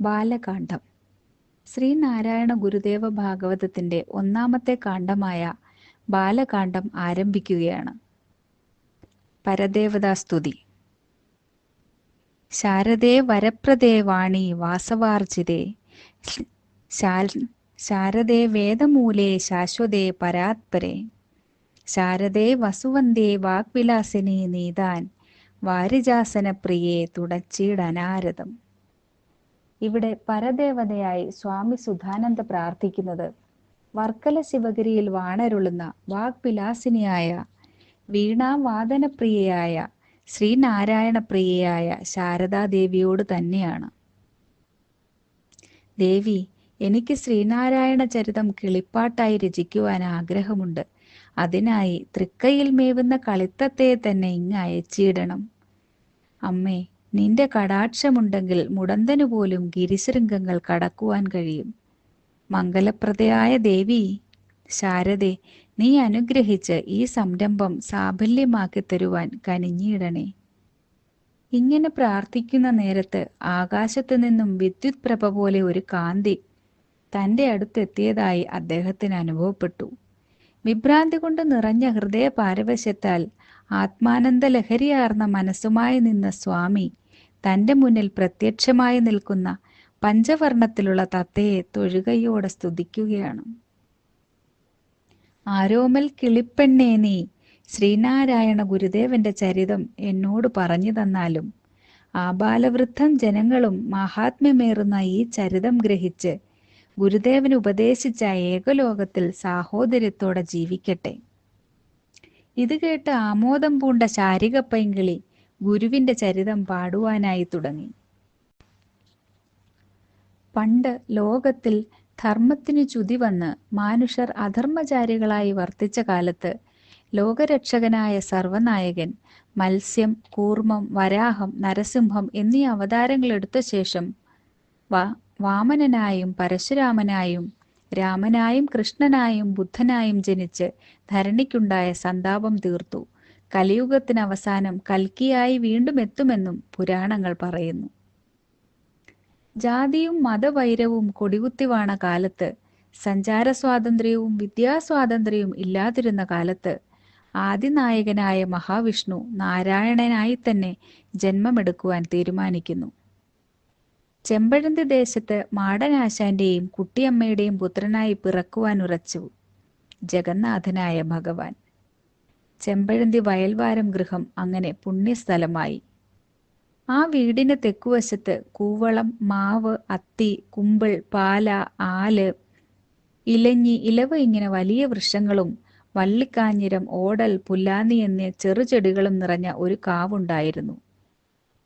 ബാലകാന്ഡം. ശ്രീനാരായണ ഗുരുദേവ ഭാഗവതത്തിന്റെ ഒന്നാമത്തെ കാണ്ഡമായ ബാലകാന്ഡം ആരംഭിക്കുകയാണ്. പരദേവതാസ്തുതി. ശാരദേ വരപ്രദേ വാണി വാസവാർജിതേ, ശാരദേ വേദമൂലേ ശാശ്വതേ പരാത്പരേ, ശാരദേ വസുവന്ദേ വാഗ്വിലാസിനി നീതാൻ, വാരിജാസനപ്രിയേ തുടച്ചിടനാരദം. ഇവിടെ പരദേവതയായി സ്വാമി സുധാനന്ദ പ്രാർത്ഥിക്കുന്നത് വർക്കല ശിവഗിരിയിൽ വാണരുളുന്ന വാഗ്വിലാസിനിയായ വീണാവാദനപ്രിയയായ ശ്രീനാരായണപ്രിയയായ ശാരദാദേവിയോട് തന്നെയാണ്. ദേവി, എനിക്ക് ശ്രീനാരായണ ചരിതം കിളിപ്പാട്ടായി രചിക്കുവാൻ ആഗ്രഹമുണ്ട്. അതിനായി തൃക്കയിൽ മേവുന്ന കളിത്തത്തെ തന്നെ ഇങ്ങ് അയച്ചിടണം. അമ്മേ, നിന്റെ കടാക്ഷമുണ്ടെങ്കിൽ മുടന്തനു പോലും ഗിരിശൃംഗങ്ങൾ കടക്കുവാൻ കഴിയും. മംഗലപ്രദയായ ദേവി ശാരദേ, നീ അനുഗ്രഹിച്ച് ഈ സംരംഭം സാഫല്യമാക്കി തരുവാൻ കനിഞ്ഞിടണേ. ഇങ്ങനെ പ്രാർത്ഥിക്കുന്ന നേരത്ത് ആകാശത്തു നിന്നും വിദ്യുത് പ്രഭ പോലെ ഒരു കാന്തി തൻ്റെ അടുത്തെത്തിയതായി അദ്ദേഹത്തിന് അനുഭവപ്പെട്ടു. വിഭ്രാന്തി കൊണ്ട് നിറഞ്ഞ ഹൃദയ പാരവശ്യത്താൽ ആത്മാനന്ദ ലഹരിയാർന്ന മനസ്സുമായി നിന്ന സ്വാമി തൻ്റെ മുന്നിൽ പ്രത്യക്ഷമായി നിൽക്കുന്ന പഞ്ചവർണ്ണത്തിലുള്ള തത്തയെ തൊഴുകയോടെ സ്തുതിക്കുകയാണ്. ആരോമൽ കിളിപ്പെണ്ണേ, നീ ശ്രീനാരായണ ഗുരുദേവന്റെ ചരിതം എന്നോട് പറഞ്ഞു തന്നാലും ആബാലവൃദ്ധം ജനങ്ങളും മഹാത്മ്യമേറുന്ന ഈ ചരിതം ഗ്രഹിച്ച് ഗുരുദേവൻ ഉപദേശിച്ച ഏകലോകത്തിൽ സാഹോദര്യത്തോടെ ജീവിക്കട്ടെ. ഇത് കേട്ട് ആമോദം പൂണ്ട ശാരിക പൈങ്കിളി ഗുരുവിന്റെ ചരിതം പാടുവാനായി തുടങ്ങി. പണ്ട് ലോകത്തിൽ ധർമ്മത്തിനു ചുതി വന്ന് മാനുഷർ അധർമ്മചാരികളായി വർത്തിച്ച കാലത്ത് ലോകരക്ഷകനായ സർവനായകൻ മത്സ്യം, കൂർമ്മം, വരാഹം, നരസിംഹം എന്നീ അവതാരങ്ങൾ എടുത്ത ശേഷം വാമനനായും പരശുരാമനായും രാമനായും കൃഷ്ണനായും ബുദ്ധനായും ജനിച്ച് ധരണിക്കുണ്ടായ സന്താപം തീർത്തു കലിയുഗത്തിന് അവസാനം കൽക്കിയായി വീണ്ടും എത്തുമെന്നും പുരാണങ്ങൾ പറയുന്നു. ജാതിയും മതവൈരവും കൊടികുത്തിവാണ കാലത്ത്, സഞ്ചാര സ്വാതന്ത്ര്യവും വിദ്യാസ്വാതന്ത്ര്യവും ഇല്ലാതിരുന്ന കാലത്ത് ആദിനായകനായ മഹാവിഷ്ണു നാരായണനായി തന്നെ ജന്മമെടുക്കുവാൻ തീരുമാനിക്കുന്നു. ചെമ്പഴന്തി ദേശത്ത് മാടനാശാന്റെയും കുട്ടിയമ്മയുടെയും പുത്രനായി പിറക്കുവാൻ ഉറച്ചു ജഗന്നാഥനായ ഭഗവാൻ. ചെമ്പഴന്തി വയൽവാരം ഗൃഹം അങ്ങനെ പുണ്യസ്ഥലമായി. ആ വീടിന് തെക്കുവശത്ത് കൂവളം, മാവ്, അത്തി, കുമ്പിൾ, പാല, ആല്, ഇലഞ്ഞി, ഇലവ് ഇങ്ങനെ വലിയ വൃക്ഷങ്ങളും വള്ളിക്കാഞ്ഞിരം, ഓടൽ, പുല്ലാനി എന്നീ ചെറുചെടികളും നിറഞ്ഞ ഒരു കാവുണ്ടായിരുന്നു.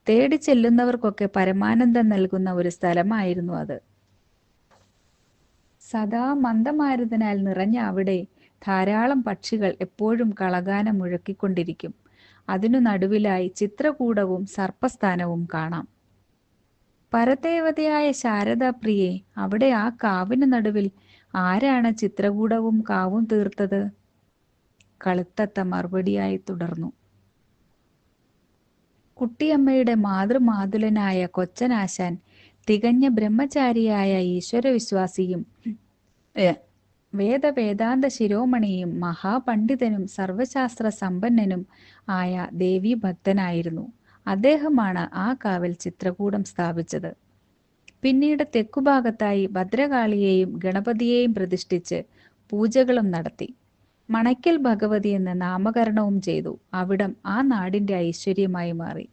തേടി ചെല്ലുന്നവർക്കൊക്കെ പരമാനന്ദം നൽകുന്ന ഒരു സ്ഥലമായിരുന്നു അത്. സദാ മന്ദമാരുതനാൽ നിറഞ്ഞ അവിടെ ധാരാളം പക്ഷികൾ എപ്പോഴും കളഗാനം മുഴക്കിക്കൊണ്ടിരിക്കും. അതിനു നടുവിലായി ചിത്രകൂടവും സർപ്പസ്ഥാനവും കാണാം. പരദേവതയായ ശാരദാപ്രിയെ, അവിടെ ആ കാവിന് നടുവിൽ ആരാണ് ചിത്രകൂടവും കാവും തീർത്തത്? കളിത്തത്ത മറുപടിയായി തുടർന്നു. കുട്ടിയമ്മയുടെ മാതൃമാതുലനായ കൊച്ചനാശാൻ തികഞ്ഞ ബ്രഹ്മചാരിയായ ഈശ്വരവിശ്വാസിയും വേദാന്ത ശിരോമണിയും മഹാപണ്ഡിതനും സർവശാസ്ത്ര സമ്പന്നനും ആയ ദേവീഭക്തനായിരുന്നു. അദ്ദേഹമാണ് ആ കാവൽ ചിത്രകൂടം സ്ഥാപിച്ചത്. പിന്നീട് തെക്കുഭാഗത്തായി ഭദ്രകാളിയെയും ഗണപതിയെയും പ്രതിഷ്ഠിച്ച് പൂജകളും നടത്തി. മണയ്ക്കൽ ഭഗവതി എന്ന് നാമകരണവും ചെയ്തു. അവിടം ആ നാടിന്റെ ഐശ്വര്യമായി മാറി.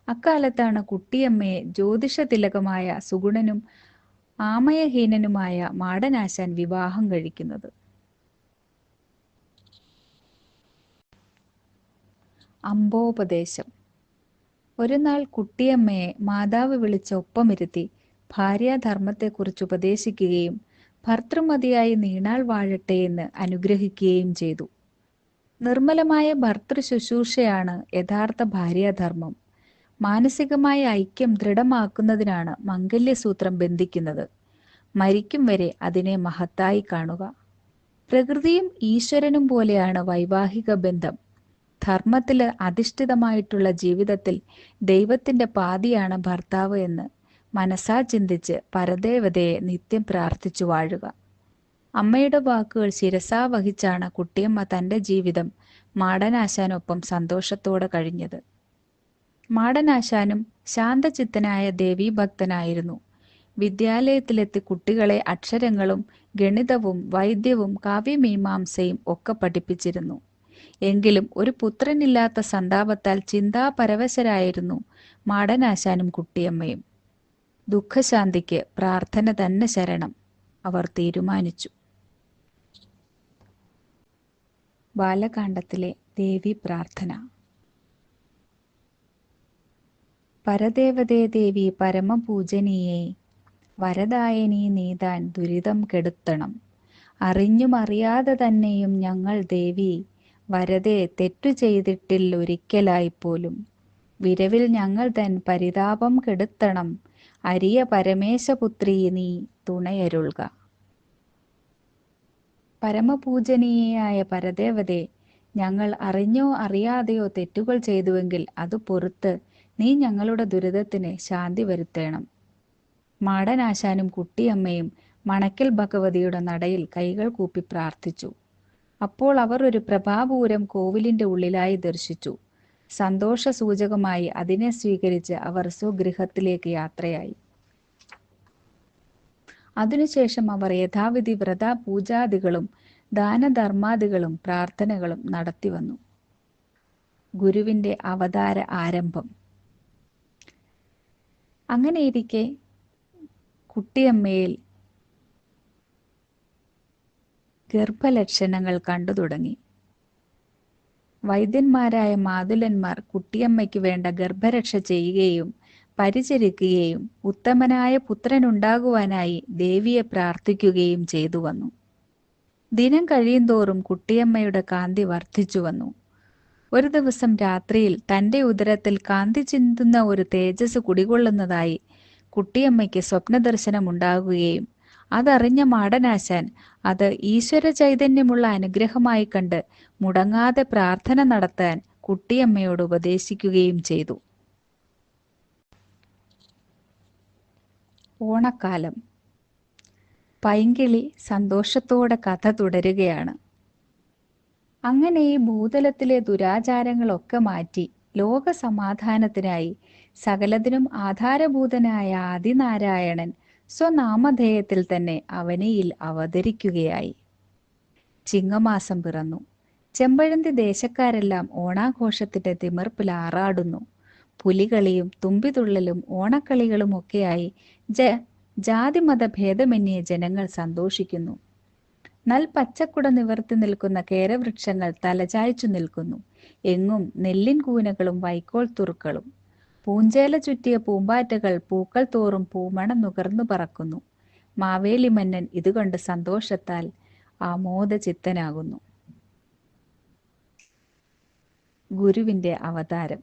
അക്കാലത്താണ് കുട്ടിയമ്മയെ ജ്യോതിഷ തിലകമായ സുഗുണനും ആമയഹീനനുമായ മാടനാശാൻ വിവാഹം കഴിക്കുന്നത്. അംബോപദേശം. ഒരു നാൾ കുട്ടിയമ്മയെ മാതാവ് വിളിച്ച് ഒപ്പമിരുത്തി ഭാര്യാധർമ്മത്തെക്കുറിച്ച് ഉപദേശിക്കുകയും ഭർത്തൃമതിയായി നീണാൾ വാഴട്ടെ എന്ന് അനുഗ്രഹിക്കുകയും ചെയ്തു. നിർമ്മലമായ ഭർത്തൃ ശുശ്രൂഷയാണ് യഥാർത്ഥ ഭാര്യാധർമ്മം. മാനസികമായ ഐക്യം ദൃഢമാക്കുന്നതിനാണ് മംഗല്യസൂത്രം ബന്ധിക്കുന്നത്. മരിക്കും വരെ അതിനെ മഹത്തായി കാണുക. പ്രകൃതിയും ഈശ്വരനും പോലെയാണ് വൈവാഹിക ബന്ധം. ധർമ്മത്തിൽ അധിഷ്ഠിതമായിട്ടുള്ള ജീവിതത്തിൽ ദൈവത്തിന്റെ പാതിയാണ് ഭർത്താവ് എന്ന് മനസ്സാ ചിന്തിച്ച് പരദേവതയെ നിത്യം പ്രാർത്ഥിച്ചു വാഴുക. അമ്മയുടെ വാക്കുകൾ ശിരസാ വഹിച്ചാണ് കുട്ടിയമ്മ തൻ്റെ ജീവിതം മാടനാശാനൊപ്പം സന്തോഷത്തോടെ കഴിഞ്ഞത്. മാടനാശാനും ശാന്തചിത്തനായ ദേവീഭക്തനായിരുന്നു. വിദ്യാലയത്തിലെത്തി കുട്ടികളെ അക്ഷരങ്ങളും ഗണിതവും വൈദ്യവും കാവ്യമീമാംസയും ഒക്കെ പഠിപ്പിച്ചിരുന്നു. എങ്കിലും ഒരു പുത്രനില്ലാത്ത സന്താപത്താൽ ചിന്താപരവശരായിരുന്നു മാടനാശാനും കുട്ടിയമ്മയും. ദുഃഖശാന്തിക്ക് പ്രാർത്ഥന തന്നെ ശരണം അവർ തീരുമാനിച്ചു. ബാലകാണ്ഡത്തിലെ ദേവി പ്രാർത്ഥന. പരദേവതേ ദേവി പരമപൂജനീയേ, വരദായനി നീതാൻ ദുരിതം കെടുത്തണം. അറിഞ്ഞും അറിയാതെ തന്നെയും ഞങ്ങൾ ദേവി വരദേ തെറ്റു ചെയ്തിട്ടില്ലൊരിക്കലായിപ്പോലും. വിരവിൽ ഞങ്ങൾ തൻ പരിതാപം കെടുത്തണം. അരിയ പരമേശപുത്രീ നീ തുണയരുൾക. പരമപൂജനീയയായ പരദേവതേ, ഞങ്ങൾ അറിഞ്ഞോ അറിയാതെയോ തെറ്റുകൾ ചെയ്തുവെങ്കിൽ അത് പൊറുത്ത് നീ ഞങ്ങളുടെ ദുരിതത്തിന് ശാന്തി വരുത്തേണം. മാടനാശാനും കുട്ടിയമ്മയും മണക്കൽ ഭഗവതിയുടെ നടയിൽ കൈകൾ കൂപ്പി പ്രാർത്ഥിച്ചു. അപ്പോൾ അവർ ഒരു പ്രഭാപൂരം കോവിലിന്റെ ഉള്ളിലായി ദർശിച്ചു. സന്തോഷ സൂചകമായി അതിനെ സ്വീകരിച്ച് അവർ സ്വഗൃഹത്തിലേക്ക് യാത്രയായി. അതിനുശേഷം അവർ യഥാവിധി വ്രത പൂജാദികളും ദാനധർമാദികളും പ്രാർത്ഥനകളും നടത്തിവന്നു. ഗുരുവിന്റെ അവതാര ആരംഭം. അങ്ങനെയിരിക്കെ കുട്ടിയമ്മയിൽ ഗർഭലക്ഷണങ്ങൾ കണ്ടു തുടങ്ങി. വൈദ്യന്മാരായ മാതുലന്മാർ കുട്ടിയമ്മയ്ക്ക് വേണ്ട ഗർഭരക്ഷ ചെയ്യുകയും പരിചരിക്കുകയും ഉത്തമനായ പുത്രനുണ്ടാകുവാനായി ദേവിയെ പ്രാർത്ഥിക്കുകയും ചെയ്തു വന്നു. ദിനം കഴിയുന്തോറും കുട്ടിയമ്മയുടെ കാന്തി വർദ്ധിച്ചു വന്നു. ഒരു ദിവസം രാത്രിയിൽ തൻ്റെ ഉദരത്തിൽ കാന്തി ചിന്തുന്ന ഒരു തേജസ് കുടികൊള്ളുന്നതായി കുട്ടിയമ്മയ്ക്ക് സ്വപ്നദർശനമുണ്ടാകുകയും അതറിഞ്ഞ മാടനാശാൻ അത് ഈശ്വര ചൈതന്യമുള്ള അനുഗ്രഹമായി കണ്ട് മുടങ്ങാതെ പ്രാർത്ഥന നടത്താൻ കുട്ടിയമ്മയോട് ഉപദേശിക്കുകയും ചെയ്തു. ഓണക്കാലം. പൈങ്കിളി സന്തോഷത്തോടെ കഥ തുടരുകയാണ്. അങ്ങനെ ഈ ഭൂതലത്തിലെ ദുരാചാരങ്ങളൊക്കെ മാറ്റി ലോക സമാധാനത്തിനായി സകലത്തിനും ആധാരഭൂതനായ ആദിനാരായണൻ സ്വനാമധേയത്തിൽ തന്നെ അവനിയിൽ അവതരിക്കുകയായി. ചിങ്ങമാസം പിറന്നു. ചെമ്പഴന്തി ദേശക്കാരെല്ലാം ഓണാഘോഷത്തിന്റെ തിമിർപ്പിൽ ആറാടുന്നു. പുലികളിയും തുമ്പിതുള്ളലും ഓണക്കളികളും ഒക്കെയായി ജാതിമത ഭേദമന്യേ ജനങ്ങൾ സന്തോഷിക്കുന്നു. പച്ചക്കുട നിവർത്തി നിൽക്കുന്ന കേരവൃക്ഷങ്ങൾ തലചായ്ച്ചു നിൽക്കുന്നു. എങ്ങും നെല്ലിൻ കൂനകളും വൈക്കോൽ തുറുക്കളും. പൂഞ്ചേല ചുറ്റിയ പൂമ്പാറ്റകൾ പൂക്കൾ തോറും പൂമണം നുകർന്നു പറക്കുന്നു. മാവേലി മന്നൻ ഇതുകണ്ട് സന്തോഷത്താൽ ആമോദചിത്തനാകുന്നു. ഗുരുവിന്റെ അവതാരം.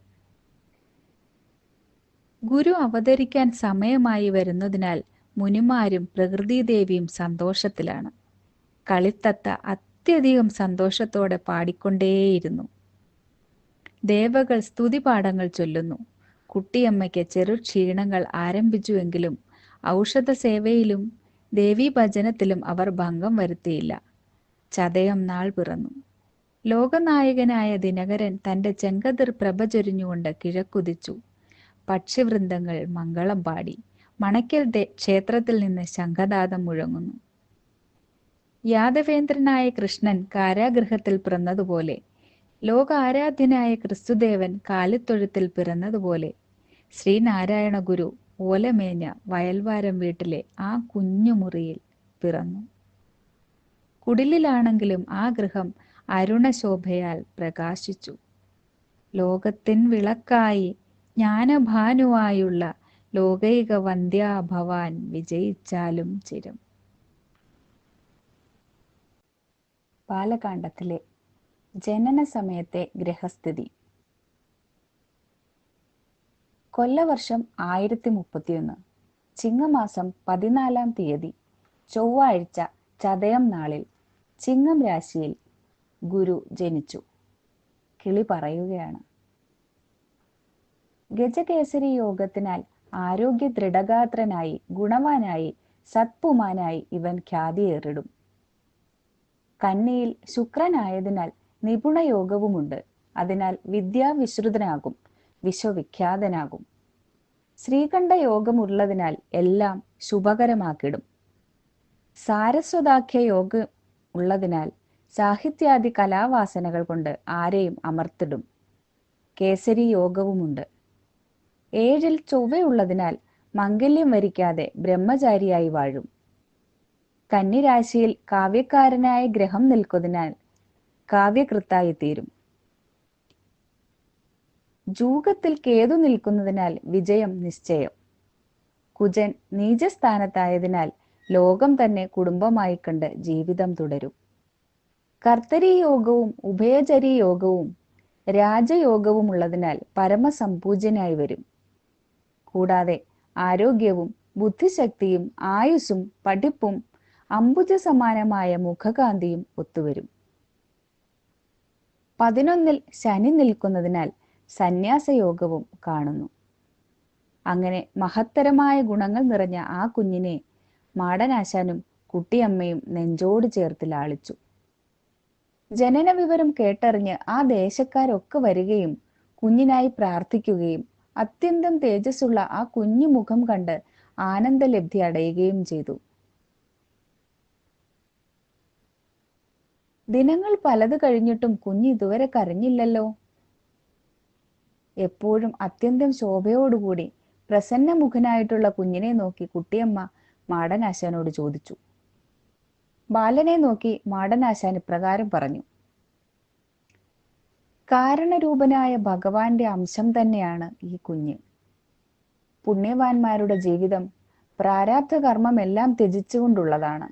ഗുരു അവതരിക്കാൻ സമയമായി വരുന്നതിനാൽ മുനിമാരും പ്രകൃതിദേവിയും സന്തോഷത്തിലാണ്. കളിത്തത്ത അത്യധികം സന്തോഷത്തോടെ പാടിക്കൊണ്ടേയിരുന്നു. ദേവകൾ സ്തുതിപാഠങ്ങൾ ചൊല്ലുന്നു. കുട്ടിയമ്മയ്ക്ക് ചെറു ക്ഷീണങ്ങൾ ആരംഭിച്ചുവെങ്കിലും ഔഷധ സേവയിലും ദേവീഭജനത്തിലും അവർ ഭംഗം വരുത്തിയില്ല. ചതയം നാൾ പിറന്നു. ലോകനായകനായ ദിനകരൻ തൻ്റെ ചെങ്കതിർ പ്രഭ ചൊരിഞ്ഞുകൊണ്ട് കിഴക്കുതിച്ചു. പക്ഷിവൃന്ദങ്ങൾ മംഗളം പാടി. മണക്കൽ ക്ഷേത്രത്തിൽ നിന്ന് ശംഖനാദം മുഴങ്ങുന്നു. യാദവേന്ദ്രനായ കൃഷ്ണൻ കാരാഗൃഹത്തിൽ പിറന്നതുപോലെ, ലോക ആരാധ്യനായ ക്രിസ്തുദേവൻ കാലിത്തൊഴുത്തിൽ പിറന്നതുപോലെ ശ്രീനാരായണ ഗുരു ഓലമേഞ്ഞ വയൽവാരം വീട്ടിലെ ആ കുഞ്ഞുമുറിയിൽ പിറന്നു. കുടിലിലാണെങ്കിലും ആ ഗൃഹം അരുണശോഭയാൽ പ്രകാശിച്ചു. ലോകത്തിൻ വിളക്കായി ജ്ഞാനഭാനുവായുള്ള ലോകൈക വന്ദ്യാ ഭവാൻ വിജയിച്ചാലും ചിരം. ബാലകാണ്ഡത്തിലെ ജനന സമയത്തെ ഗ്രഹസ്ഥിതി. കൊല്ലവർഷം 1031 ചിങ്ങമാസം 14-ാം തീയതി ചൊവ്വാഴ്ച ചതയം നാളിൽ ചിങ്ങം രാശിയിൽ ഗുരു ജനിച്ചു. കിളി പറയുകയാണ്. ഗജകേസരി യോഗത്തിനാൽ ആരോഗ്യ ദൃഢഗാത്രനായി, ഗുണവാനായി, സത്പുമാനായി ഇവൻ ഖ്യാതിയേറിടും. കന്നിയിൽ ശുക്രനായതിനാൽ നിപുണയോഗവുമുണ്ട്. അതിനാൽ വിദ്യാവിശ്രുതനാകും, വിശ്വവിഖ്യാതനാകും. ശ്രീകണ്ഠ യോഗമുള്ളതിനാൽ എല്ലാം ശുഭകരമാക്കിടും. സാരസ്വതാഖ്യ യോഗം ഉള്ളതിനാൽ സാഹിത്യാദി കലാവാസനകൾ കൊണ്ട് ആരെയും അമർത്തിടും. കേസരി യോഗവുമുണ്ട്. 7 ചൊവ്വയുള്ളതിനാൽ മംഗല്യം വരിക്കാതെ ബ്രഹ്മചാരിയായി വാഴും. കന്നിരാശിയിൽ കാവ്യക്കാരനായ ഗ്രഹം നിൽക്കുന്നതിനാൽ കാവ്യകൃത്തായി തീരും. ജൂഗത്തിൽ കേതു നിൽക്കുന്നതിനാൽ വിജയം നിശ്ചയം. കുജൻ നീചസ്ഥാനത്തായതിനാൽ ലോകം തന്നെ കുടുംബമായി കണ്ട് ജീവിതം തുടരും. കർത്തരീ യോഗവും ഉഭയചരീ യോഗവും രാജയോഗവും ഉള്ളതിനാൽ പരമസമ്പൂജ്യനായി വരും. കൂടാതെ ആരോഗ്യവും ബുദ്ധിശക്തിയും ആയുസ്സും പഠിപ്പും അംബുജ സമാനമായ മുഖകാന്തിയും ഒത്തുവരും. 11 ശനി നിൽക്കുന്നതിനാൽ സന്യാസയോഗവും കാണുന്നു. അങ്ങനെ മഹത്തരമായ ഗുണങ്ങൾ നിറഞ്ഞ ആ കുഞ്ഞിനെ മാടനാശാനും കുട്ടിയമ്മയും നെഞ്ചോട് ചേർത്ത് ലാളിച്ചു. ജനന വിവരം കേട്ടറിഞ്ഞ് ആ ദേശക്കാരൊക്കെ വരികയും കുഞ്ഞിനായി പ്രാർത്ഥിക്കുകയും അത്യന്തം തേജസ്സുള്ള ആ കുഞ്ഞു മുഖം കണ്ട് ആനന്ദലബ്ധി അടയുകയും ചെയ്തു. ദിനങ്ങൾ പലത് കഴിഞ്ഞിട്ടും കുഞ്ഞ് ഇതുവരെ കരഞ്ഞില്ലല്ലോ. എപ്പോഴും അത്യന്തം ശോഭയോടുകൂടി പ്രസന്നമുഖനായിട്ടുള്ള കുഞ്ഞിനെ നോക്കി കുട്ടിയമ്മ മാടനാശാനോട് ചോദിച്ചു. ബാലനെ നോക്കി മാടനാശാൻ ഇപ്രകാരം പറഞ്ഞു: കാരണരൂപനായ ഭഗവാന്റെ അംശം തന്നെയാണ് ഈ കുഞ്ഞ്. പുണ്യവാന്മാരുടെ ജീവിതം പ്രാരാബ്ധ കർമ്മമെല്ലാം ത്യജിച്ചുകൊണ്ടുള്ളതാണ്.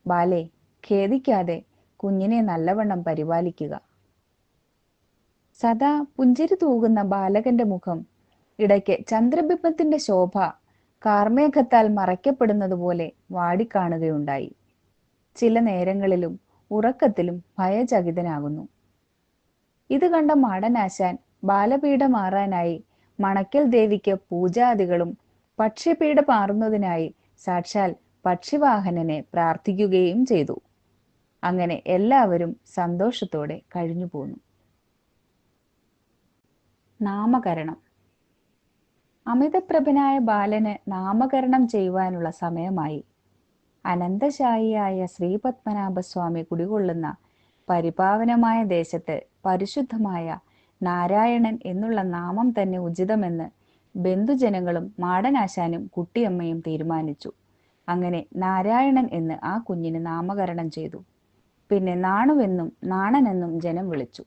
ബാലെ, ഖേദിക്കാതെ കുഞ്ഞിനെ നല്ലവണ്ണം പരിപാലിക്കുക. സദാ പുഞ്ചിരി തൂകുന്ന ബാലകന്റെ മുഖം ഇടയ്ക്ക് ചന്ദ്രബിംബത്തിന്റെ ശോഭ കാർമേഘത്താൽ മറയ്ക്കപ്പെടുന്നത് പോലെ വാടിക്കാണുകയുണ്ടായി. ചില നേരങ്ങളിലും ഉറക്കത്തിലും ഭയചകിതനാകുന്നു. ഇത് കണ്ട മാടനാശാൻ ബാലപീഡ മാറാനായി മണക്കൽ ദേവിക്ക് പൂജാദികളും പക്ഷിപീഡ മാറുന്നതിനായി സാക്ഷാൽ പക്ഷിവാഹനനെ പ്രാർത്ഥിക്കുകയും ചെയ്തു. അങ്ങനെ എല്ലാവരും സന്തോഷത്തോടെ കഴിഞ്ഞു പോന്നു. നാമകരണം. അമിതപ്രഭനായ ബാലന് നാമകരണം ചെയ്യുവാനുള്ള സമയമായി. അനന്തശായിയായ ശ്രീപത്മനാഭസ്വാമി കുടികൊള്ളുന്ന പരിപാവനമായ ദേശത്ത് പരിശുദ്ധമായ നാരായണൻ എന്നുള്ള നാമം തന്നെ ഉചിതമെന്ന് ബന്ധുജനങ്ങളും മാടനാശാനും കുട്ടിയമ്മയും തീരുമാനിച്ചു. അങ്ങനെ നാരായണൻ എന്ന് ആ കുഞ്ഞിന് നാമകരണം ചെയ്തു. പിന്നെ നാണുവെന്നും നാണനെന്നും ജനം വിളിച്ചു.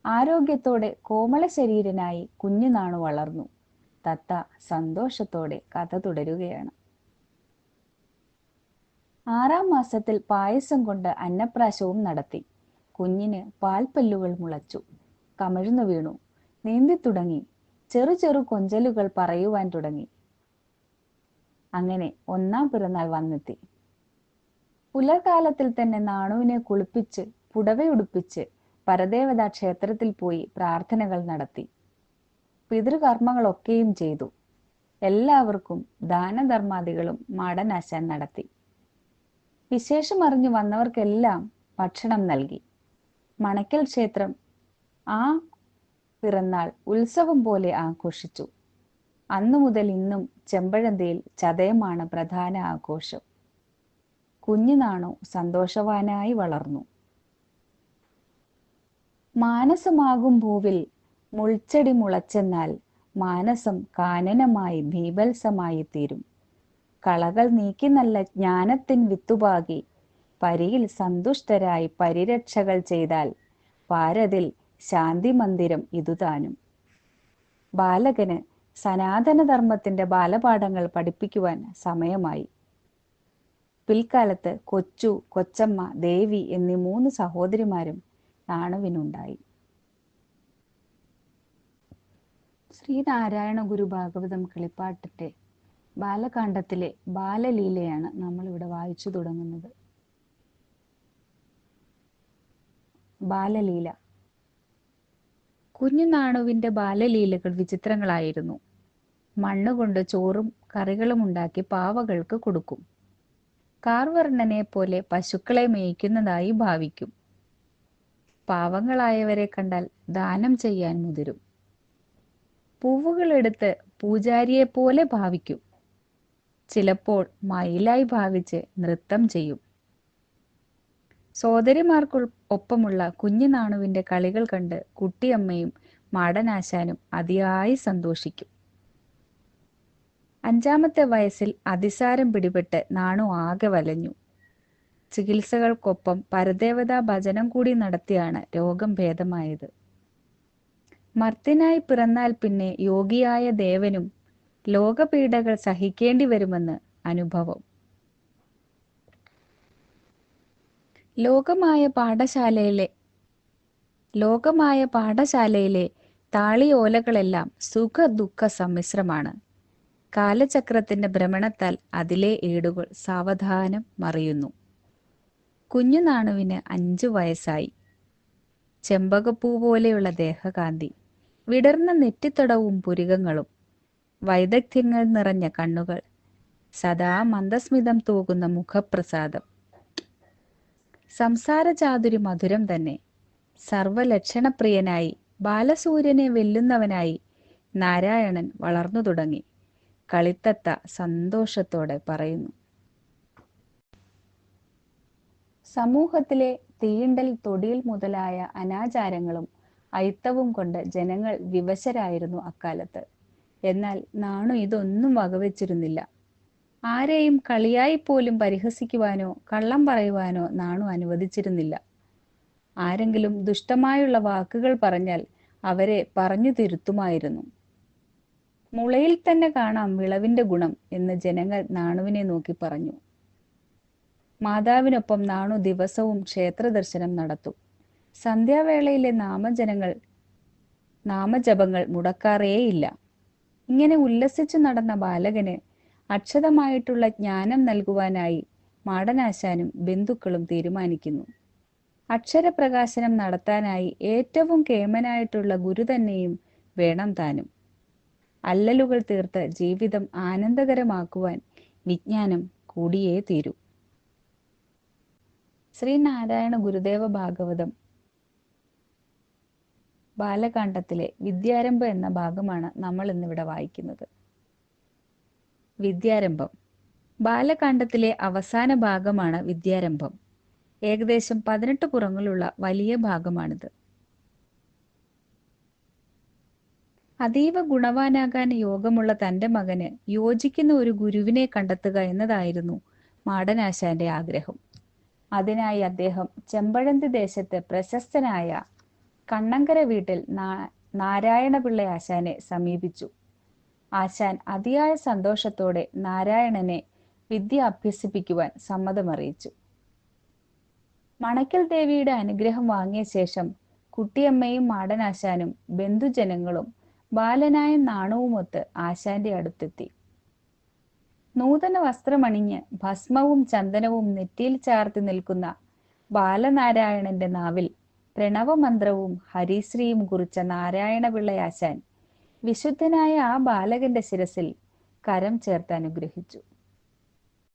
ആരോഗ്യത്തോടെ കോമള ശരീരനായി കുഞ്ഞു നാണു വളർന്നു. തത്ത സന്തോഷത്തോടെ കഥ തുടരുകയാണ്. 6-ാം മാസത്തിൽ പായസം കൊണ്ട് അന്നപ്രാശവും നടത്തി. കുഞ്ഞിന് പാൽപ്പല്ലുകൾ മുളച്ചു, കമിഴ്ന്നു വീണു, നീന്തി തുടങ്ങി, ചെറു ചെറു കൊഞ്ചലുകൾ പറയുവാൻ തുടങ്ങി. അങ്ങനെ 1-ാം പിറന്നാൾ വന്നെത്തി. പുലർകാലത്തിൽ തന്നെ നാണുവിനെ കുളിപ്പിച്ച് പുടവയുടുപ്പിച്ച് പരദേവതാ ക്ഷേത്രത്തിൽ പോയി പ്രാർത്ഥനകൾ നടത്തി. പിതൃകർമ്മങ്ങളൊക്കെയും ചെയ്തു. എല്ലാവർക്കും ദാനധർമാദികളും മാടനാശാൻ നടത്തി. വിശേഷം അറിഞ്ഞു വന്നവർക്കെല്ലാം ഭക്ഷണം നൽകി. മണക്കൽ ക്ഷേത്രം ആ പിറന്നാൾ ഉത്സവം പോലെ ആഘോഷിച്ചു. അന്നു മുതൽ ഇന്നും ചെമ്പഴന്തിയിൽ ചതയമാണ് പ്രധാന ആഘോഷം. കുഞ്ഞുനാണു സന്തോഷവാനായി വളർന്നു. മാനസമാകും ഭൂവിൽ മുൾച്ചെടി മുളച്ചെന്നാൽ മാനസം കാനനമായി ബീഭത്സമായി തീരും. കളകൾ നീക്കി നല്ല ജ്ഞാനത്തിൻ വിത്തുപാകി പരിയിൽ സന്തുഷ്ടരായി പരിരക്ഷകൾ ചെയ്താൽ പാരതിൽ ശാന്തി മന്ദിരം ഇതുതാനും. ബാലകന് സനാതനധർമ്മത്തിന്റെ ബാലപാഠങ്ങൾ പഠിപ്പിക്കുവാൻ സമയമായി. പിൽക്കാലത്ത് കൊച്ചു, കൊച്ചമ്മ, ദേവി എന്നീ 3 സഹോദരിമാരും നാണുവിനുണ്ടായി. ശ്രീനാരായണ ഗുരു ഭാഗവതം കിളിപ്പാട്ടിന്റെ ബാലകാണ്ഡത്തിലെ ബാലലീലയാണ് നമ്മളിവിടെ വായിച്ചു തുടങ്ങുന്നത്. ബാലലീല. കുഞ്ഞുനാണുവിന്റെ ബാലലീലകൾ വിചിത്രങ്ങളായിരുന്നു. മണ്ണുകൊണ്ട് ചോറും കറികളും ഉണ്ടാക്കി പാവകൾക്ക് കൊടുക്കും. കാർവർണ്ണനെ പോലെ പശുക്കളെ മേയ്ക്കുന്നതായി ഭാവിക്കും. പാവങ്ങളായവരെ കണ്ടാൽ ദാനം ചെയ്യാൻ മുതിരും. പൂവുകളെടുത്ത് പൂജാരിയെപ്പോലെ ഭാവിക്കും. ചിലപ്പോൾ മയിലായി ഭാവിച്ച് നൃത്തം ചെയ്യും. സോദരിമാർക്ക് ഒപ്പമുള്ള കുഞ്ഞു നാണുവിന്റെ കളികൾ കണ്ട് കുട്ടിയമ്മയും മാടനാശാനും അതിയായി സന്തോഷിക്കും. 5-ാമത്തെ വയസ്സിൽ അതിസാരം പിടിപെട്ട് നാണു ആകെ വലഞ്ഞു. ചികിത്സകൾക്കൊപ്പം പരദേവതാ ഭജനം കൂടി നടത്തിയാണ് രോഗം ഭേദമായത്. മർത്യനായി പിറന്നാൽ പിന്നെ യോഗിയായ ദേവനും ലോകപീഡകൾ സഹിക്കേണ്ടി വരുമെന്ന് അനുഭവം. ലോകമായ പാഠശാലയിലെ താളിയോലകളെല്ലാം സുഖ ദുഃഖ സമ്മിശ്രമാണ്. കാലചക്രത്തിന്റെ ഭ്രമണത്താൽ അതിലെ ഏടുകൾ സാവധാനം മറിയുന്നു. കുഞ്ഞുനാണുവിന് 5 വയസ്സായി. ചെമ്പകപ്പൂ പോലെയുള്ള ദേഹകാന്തി, വിടർന്ന നെറ്റിത്തടവും പുരികങ്ങളും, വൈദഗ്ധ്യങ്ങൾ നിറഞ്ഞ കണ്ണുകൾ, സദാ മന്ദസ്മിതം തൂകുന്ന മുഖപ്രസാദം. സംസാര ചാതുരി മധുരം തന്നെ. സർവലക്ഷണപ്രിയനായി ബാലസൂര്യനെ വെല്ലുന്നവനായി നാരായണൻ വളർന്നു തുടങ്ങി. കളിത്തത്ത സന്തോഷത്തോടെ പറയുന്നു. സമൂഹത്തിലെ തീണ്ടൽ, തൊടിയിൽ മുതലായ അനാചാരങ്ങളും അയിത്തവും കൊണ്ട് ജനങ്ങൾ വിവശരായിരുന്നു അക്കാലത്ത്. എന്നാൽ നാണു ഇതൊന്നും വകവെച്ചിരുന്നില്ല. ആരെയും കളിയായി പോലും പരിഹസിക്കുവാനോ കള്ളം പറയുവാനോ നാണു അനുവദിച്ചിരുന്നില്ല. ആരെങ്കിലും ദുഷ്ടമായുള്ള വാക്കുകൾ പറഞ്ഞാൽ അവരെ പറഞ്ഞു തിരുത്തുമായിരുന്നു. മുളയിൽ തന്നെ കാണാം വിളവിന്റെ ഗുണം എന്ന് ജനങ്ങൾ നാണുവിനെ നോക്കി പറഞ്ഞു. മാതാവിനൊപ്പം നാണു ദിവസവും ക്ഷേത്ര ദർശനം നടത്തും. സന്ധ്യാവേളയിലെ നാമജപങ്ങൾ മുടക്കാറേയില്ല. ഇങ്ങനെ ഉല്ലസിച്ചു നടന്ന ബാലകന് അക്ഷതമായിട്ടുള്ള ജ്ഞാനം നൽകുവാനായി മാടനാശാനും ബന്ധുക്കളും തീരുമാനിക്കുന്നു. അക്ഷരപ്രകാശനം നടത്താനായി ഏറ്റവും കേമനായിട്ടുള്ള ഗുരു തന്നെയും വേണം താനും. അല്ലലുകൾ തീർത്ത് ജീവിതം ആനന്ദകരമാക്കുവാൻ വിജ്ഞാനം കൂടിയേ തീരൂ. ശ്രീനാരായണ ഗുരുദേവ ഭാഗവതം ബാലകാണ്ഡത്തിലെ വിദ്യാരംഭം എന്ന ഭാഗമാണ് നമ്മൾ ഇന്നിവിടെ വായിക്കുന്നത്. വിദ്യാരംഭം ബാലകാണ്ഡത്തിലെ അവസാന ഭാഗമാണ് വിദ്യാരംഭം. ഏകദേശം 18 പുറങ്ങളുള്ള വലിയ ഭാഗമാണിത്. അതീവ ഗുണവാനാകാൻ യോഗമുള്ള തൻ്റെ മകന് യോജിക്കുന്ന ഒരു ഗുരുവിനെ കണ്ടെത്തുക എന്നതായിരുന്നു മാടനാശാന്റെ ആഗ്രഹം. അതിനായി അദ്ദേഹം ചെമ്പഴന്തി ദേശത്ത് പ്രശസ്തനായ കണ്ണങ്കര വീട്ടിൽ നാരായണപിള്ള ആശാനെ സമീപിച്ചു. ആശാൻ അതിയായ സന്തോഷത്തോടെ നാരായണനെ വിദ്യ അഭ്യസിപ്പിക്കുവാൻ സമ്മതമറിയിച്ചു. മണക്കൽ ദേവിയുടെ അനുഗ്രഹം വാങ്ങിയ ശേഷം കുട്ടിയമ്മയും മാടനാശാനും ബന്ധുജനങ്ങളും ബാലനായ നാണുവുമൊത്ത് ആശാന്റെ അടുത്തെത്തി. നൂതന വസ്ത്രമണിഞ്ഞ് ഭസ്മവും ചന്ദനവും നെറ്റിയിൽ ചാർത്തി നിൽക്കുന്ന ബാലനാരായണന്റെ നാവിൽ പ്രണവമന്ത്രവും ഹരിശ്രീയും കുറിച്ച നാരായണപിള്ളയാശാൻ വിശുദ്ധനായ ആ ബാലകന്റെ ശിരസിൽ കരം ചേർത്ത് അനുഗ്രഹിച്ചു.